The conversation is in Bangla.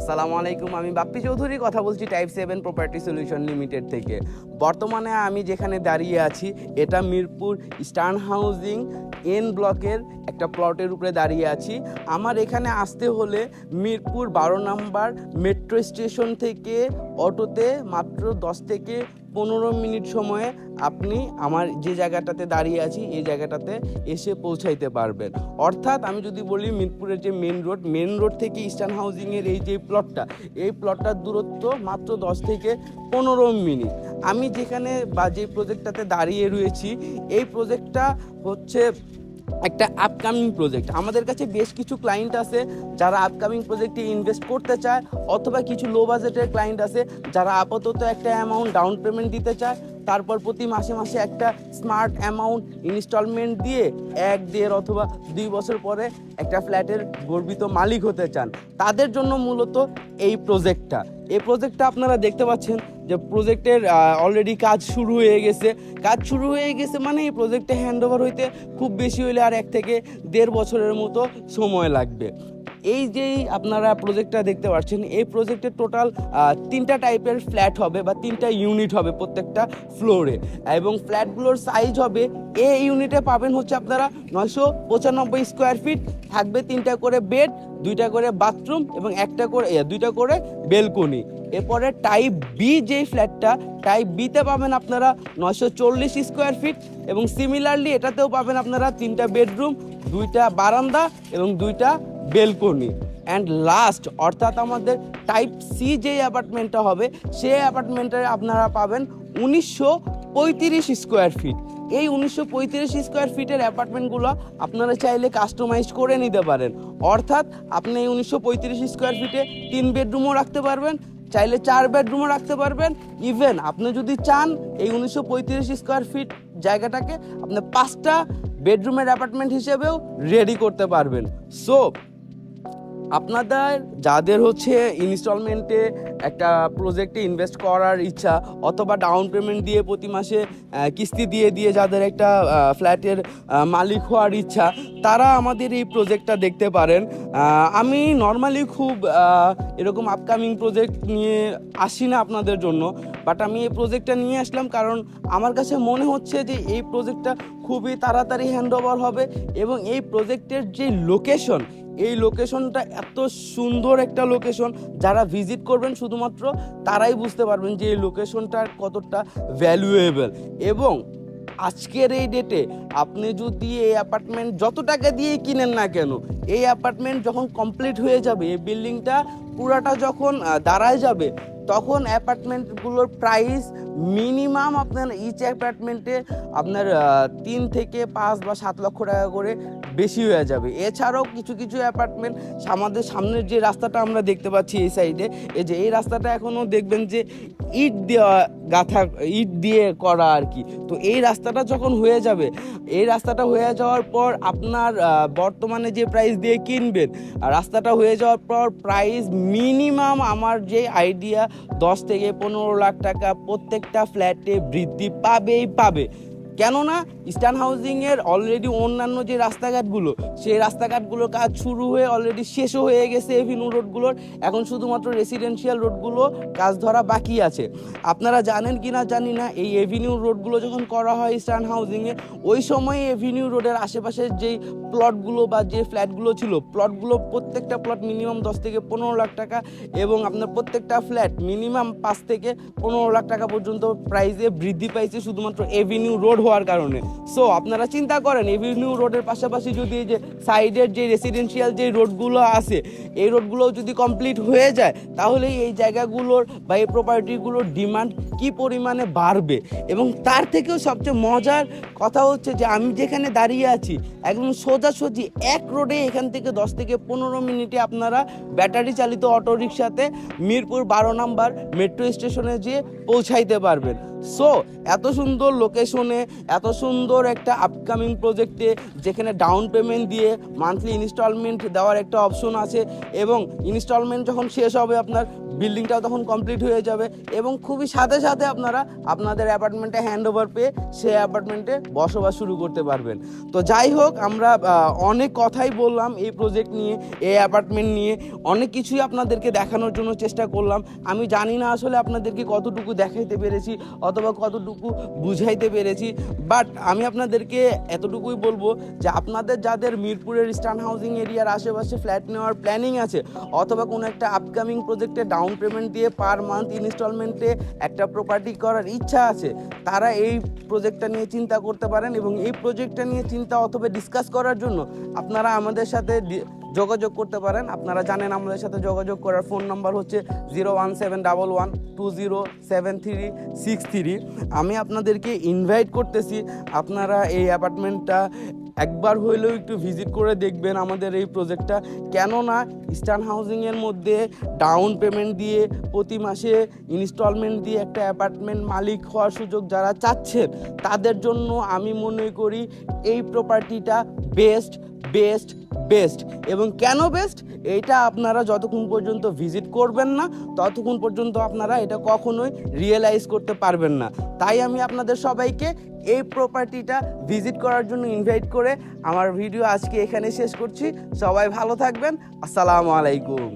আসসালামু আলাইকুম, আমি বাপ্পি চৌধুরী কথা বলছি টাইপ 7 প্রপার্টি সলিউশন লিমিটেড থেকে। বর্তমানে আমি যেখানে দাঁড়িয়ে আছি এটা মিরপুর ইস্টার্ন হাউজিং এন ব্লকের একটা প্লটের উপরে দাঁড়িয়ে আছি। আমার এখানে আসতে হলে মিরপুর 12 নম্বর মেট্রো স্টেশন থেকে অটোতে মাত্র 10 থেকে 15 মিনিট সময়ে আপনি আমার যে জায়গাটাতে দাঁড়িয়ে আছি এই জায়গাটাতে এসে পৌঁছাইতে পারবেন। অর্থাৎ আমি যদি বলি মিরপুরের যে মেন রোড থেকে ইস্টার্ন হাউজিংয়ের এই যে প্লটটার দূরত্ব মাত্র 10 থেকে 15 মিনিট। আমি যেখানে বা যে প্রজেক্টটাতে দাঁড়িয়ে রয়েছি এই প্রজেক্টটা হচ্ছে একটা আপকামিং প্রজেক্ট। আমাদের কাছে বেশ কিছু ক্লায়েন্ট আছে যারা আপকামিং প্রজেক্টে ইনভেস্ট করতে চায়, অথবা কিছু লো বাজেটের ক্লায়েন্ট আছে যারা আপাতত একটা অ্যামাউন্ট ডাউন পেমেন্ট দিতে চায়, তারপর প্রতি মাসে মাসে একটা স্মার্ট অ্যামাউন্ট ইনস্টলমেন্ট দিয়ে 1-1.5 অথবা 2 বছর পরে একটা ফ্ল্যাটের গর্বিত মালিক হতে চান। তাদের জন্য মূলত এই প্রজেক্টটা আপনারা দেখতে পাচ্ছেন যে প্রজেক্টের অলরেডি কাজ শুরু হয়ে গেছে মানে এই প্রজেক্টে হ্যান্ডওভার হইতে খুব বেশি হইলে আর 1 থেকে 1.5 বছরের মতো সময় লাগবে। এই যেই আপনারা প্রজেক্টটা দেখতে পাচ্ছেন এই প্রজেক্টের টোটাল 3টা টাইপের ফ্ল্যাট হবে বা 3টা ইউনিট হবে প্রত্যেকটা ফ্লোরে, এবং ফ্ল্যাটগুলোর সাইজ হবে এ ইউনিটে পাবেন হচ্ছে আপনারা 995 স্কোয়ার ফিট, থাকবে 3টা করে বেড, 2টা করে বাথরুম এবং 2টা করে বেলকনি। এরপরে টাইপ বি যেই ফ্ল্যাটটা, টাইপ বিতে পাবেন আপনারা 940 স্কোয়ার ফিট, এবং সিমিলারলি এটাতেও পাবেন আপনারা 3টা বেডরুম, 2টা বারান্দা এবং 2টা বেলকনি। অ্যান্ড লাস্ট অর্থাৎ আমাদের টাইপ সি যে অ্যাপার্টমেন্টটা হবে সেই অ্যাপার্টমেন্টে আপনারা পাবেন 1935 স্কোয়ার ফিট। এই 1935 স্কোয়ার ফিটের অ্যাপার্টমেন্টগুলো আপনারা চাইলে কাস্টমাইজ করে নিতে পারেন। অর্থাৎ আপনি এই 1935 স্কোয়ার ফিটে 3 বেডরুমও রাখতে পারবেন, চাইলে 4 বেডরুমও রাখতে পারবেন। ইভেন আপনি যদি চান এই 1935 স্কোয়ার ফিট জায়গাটাকে আপনি 5টা বেডরুমের অ্যাপার্টমেন্ট হিসেবেও রেডি করতে পারবেন। সো আপনাদের যাদের হচ্ছে ইনস্টলমেন্টে একটা প্রজেক্টে ইনভেস্ট করার ইচ্ছা, অথবা ডাউন পেমেন্ট দিয়ে প্রতি মাসে কিস্তি দিয়ে যাদের একটা ফ্ল্যাটের মালিক হওয়ার ইচ্ছা, তারা আমাদের এই প্রজেক্টটা দেখতে পারেন। আমি নর্মালি খুব এরকম আপকামিং প্রজেক্ট নিয়ে আসি না আপনাদের জন্য, বাট আমি এই প্রজেক্টটা নিয়ে আসলাম কারণ আমার কাছে মনে হচ্ছে যে এই প্রজেক্টটা খুবই তাড়াতাড়ি হ্যান্ডওভার হবে, এবং এই প্রজেক্টের যে এই লোকেশনটা এত সুন্দর একটা লোকেশন, যারা ভিজিট করবেন শুধুমাত্র তারাই বুঝতে পারবেন যে এই লোকেশনটা কতটা ভ্যালুয়েবল। এবং আজকের এই ডেটে আপনি যদি এই অ্যাপার্টমেন্ট যত টাকা দিয়ে কিনেন না কেন, এই অ্যাপার্টমেন্ট যখন কমপ্লিট হয়ে যাবে, এই বিল্ডিংটা পুরাটা যখন দাঁড়ায় যাবে, তখন অ্যাপার্টমেন্টগুলোর প্রাইস মিনিমাম আপনার ইচ অ্যাপার্টমেন্টে আপনার 3 থেকে 5 বা 7 লক্ষ টাকা করে বেশি হয়ে যাবে। এছাড়াও কিছু অ্যাপার্টমেন্ট আমাদের সামনের যে রাস্তাটা আমরা দেখতে পাচ্ছি এই সাইডে, এই রাস্তাটা এখনও দেখবেন যে ইট দিয়ে করা আর কি। তো এই রাস্তাটা যখন হয়ে যাবে, এই রাস্তাটা হয়ে যাওয়ার পর আপনার বর্তমানে যে প্রাইস দিয়ে কিনবেন, রাস্তাটা হয়ে যাওয়ার পর প্রাইস মিনিমাম আমার যে আইডিয়া 10 থেকে 15 লাখ টাকা প্রত্যেকটা ফ্ল্যাটে বৃদ্ধি পাবে। কেননা ইস্টার্ন হাউজিংয়ের অলরেডি অন্যান্য যে রাস্তাঘাটগুলো, সেই রাস্তাঘাটগুলোর কাজ শুরু হয়ে অলরেডি শেষও হয়ে গেছে এভিনিউ রোডগুলোর, এখন শুধুমাত্র রেসিডেন্সিয়াল রোডগুলো কাজ ধরা বাকি আছে। আপনারা জানেন কি না জানি না, এই এভিনিউ রোডগুলো যখন করা হয় ইস্টার্ন হাউজিংয়ে, ওই সময় এভিনিউ রোডের আশেপাশের যেই প্লটগুলো বা যে ফ্ল্যাটগুলো ছিল, প্রত্যেকটা প্লট মিনিমাম 10 থেকে 15 লাখ টাকা, এবং আপনার প্রত্যেকটা ফ্ল্যাট মিনিমাম 5 থেকে 15 লাখ টাকা পর্যন্ত প্রাইসে বৃদ্ধি পাইছে শুধুমাত্র এভিনিউ রোড হওয়ার কারণে। সো আপনারা চিন্তা করেন, এভিনিউ রোডের পাশাপাশি যদি এই যে সাইডের যে রেসিডেন্সিয়াল যে রোডগুলো আছে, এই রোডগুলো যদি কমপ্লিট হয়ে যায়, তাহলে এই জায়গাগুলোর বা এই প্রপার্টিগুলোর ডিমান্ড কি পরিমাণে বাড়বে। এবং তার থেকেও সবচেয়ে মজার কথা হচ্ছে যে আমি যেখানে দাঁড়িয়ে আছি একদম সোজাসুজি এক রোডে, এখান থেকে 10 থেকে 15 মিনিটে আপনারা ব্যাটারি চালিত অটো রিক্সাতে মিরপুর 12 নম্বর মেট্রো স্টেশনে যেয়ে পৌঁছাইতে পারবেন। সো এত সুন্দর লোকেশনে এত সুন্দর একটা আপকামিং প্রজেক্টে যেখানে ডাউন পেমেন্ট দিয়ে মান্থলি ইনস্টলমেন্ট দেওয়ার একটা অপশন আছে এবং ইনস্টলমেন্ট যখন শেষ হবে আপনার বিল্ডিংটাও তখন কমপ্লিট হয়ে যাবে এবং খুবই সাথে সাথে আপনারা আপনাদের অ্যাপার্টমেন্টে হ্যান্ড ওভার পেয়ে সেই অ্যাপার্টমেন্টে বসবাস শুরু করতে পারবেন। তো যাই হোক, আমরা অনেক কথাই বললাম এই প্রজেক্ট নিয়ে, এই অ্যাপার্টমেন্ট নিয়ে, অনেক কিছুই আপনাদেরকে দেখানোর জন্য চেষ্টা করলাম। আমি জানি না আসলে আপনাদেরকে কতটুকু দেখাইতে পেরেছি অথবা কতটুকু বুঝাইতে পেরেছি, বাট আমি আপনাদেরকে এতটুকুই বলবো যে আপনাদের যাদের মিরপুরের ইস্টার্ন হাউজিং এরিয়ার আশেপাশে ফ্ল্যাট নেওয়ার প্ল্যানিং আছে অথবা কোনো একটা আপকামিং প্রজেক্টে ডাউন পেমেন্ট দিয়ে পার মান্থ ইনস্টলমেন্টে একটা প্রপার্টি করার ইচ্ছা আছে, তারা এই প্রজেক্টটা নিয়ে চিন্তা করতে পারেন। এবং এই প্রজেক্টটা নিয়ে চিন্তা অথবা ডিসকাস করার জন্য আপনারা আমাদের সাথে যোগাযোগ করতে পারেন। আপনারা জানেন আমাদের সাথে যোগাযোগ করার ফোন নাম্বার হচ্ছে 01711207363। আমি আপনাদেরকে ইনভাইট করতেছি, আপনারা এই অ্যাপার্টমেন্টটা একবার হইলেও একটু ভিজিট করে দেখবেন আমাদের এই প্রজেক্টটা। কেননা ইস্টার্ন হাউজিংয়ের মধ্যে ডাউন পেমেন্ট দিয়ে প্রতি মাসে ইনস্টলমেন্ট দিয়ে একটা অ্যাপার্টমেন্ট মালিক হওয়ার সুযোগ যারা চাচ্ছেন তাদের জন্য আমি মনে করি এই প্রপার্টিটা বেস্ট বেস্ট বেস্ট। এবং কেন বেস্ট, এইটা আপনারা যতক্ষণ পর্যন্ত ভিজিট করবেন না ততক্ষণ পর্যন্ত আপনারা এটা কখনোই রিয়েলাইজ করতে পারবেন না। তাই আমি আপনাদের সবাইকে এই প্রপার্টিটা ভিজিট করার জন্য ইনভাইট করে আমার ভিডিও আজকে এখানে শেষ করছি। সবাই ভালো থাকবেন। আসসালামু আলাইকুম।